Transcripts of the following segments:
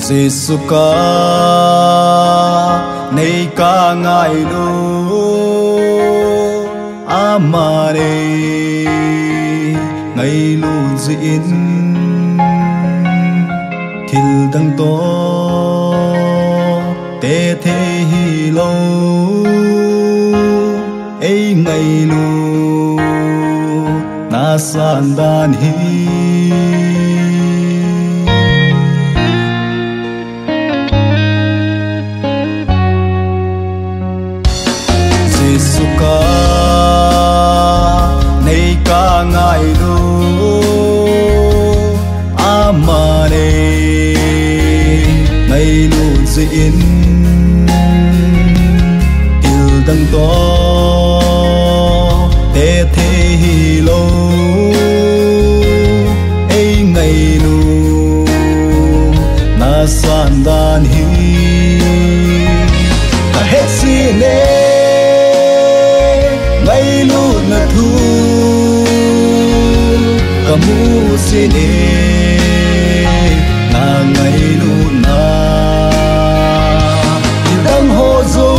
Giêsu ca nay ca ngài lu amare ngày lu diễn thil đăng to te thế hi lo ấy ngày lu na san dan hi Giêsu ca nay ca ngài lu amare ngày lu diễn tiêu đăng to te thế hi lo ấy ngày lu na san dan hi ta hết xin ngày lu na thu kamu sini na ngày lu na đang hồ du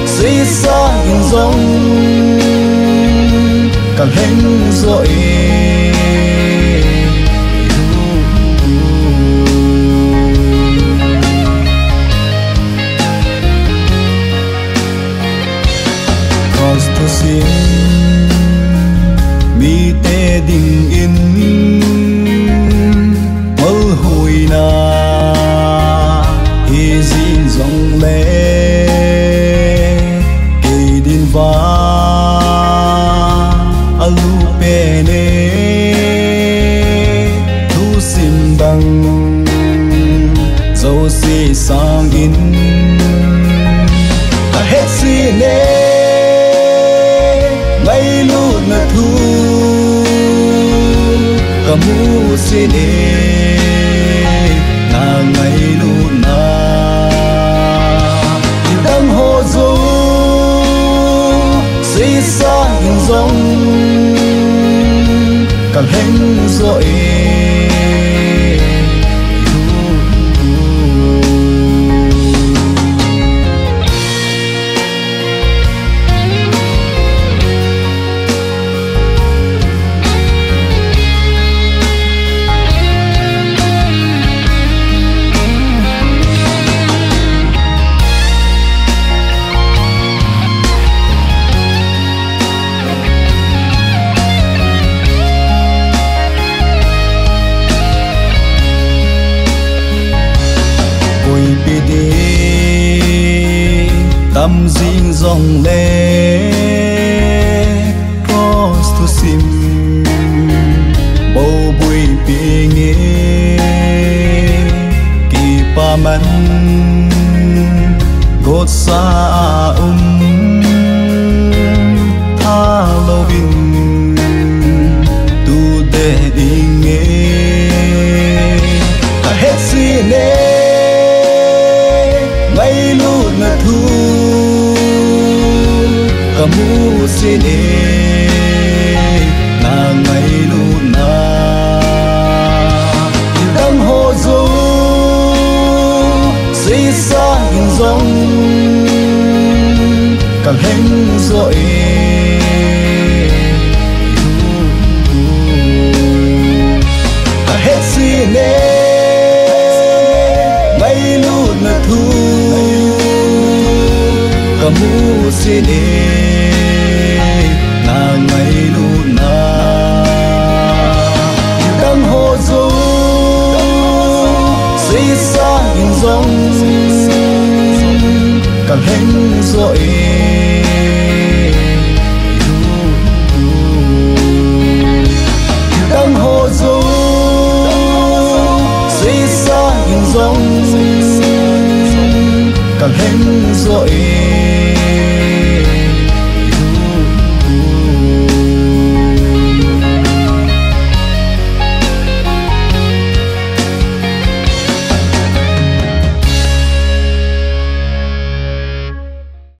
suy xa hình dòng càng hên dội xin mi te đình in mơ hồi na hi zin dòng lệ kỳ din va alu pene thu sim đăng dấu si sang in ta hết si nè ngày lu na thu kamu sini na ngày lu na đang hồ du suy xa hình dòng càng hên dội tâm riêng dòng lệ cross to sim bầu bụi bì nghe kỳ pa man gột xa tha lo vin tu để đi nghe ta hết si nè ngày lu na thu kamu sini na ngày lu na đang hồ du suy xa hình dòng càng hên dội ta hết si nè ngày lu na thu kamu sini na ngày lu na đang hồ du suy xa hình dòng càng hên dội đang hồ du suy xa hình dòng càng hên dội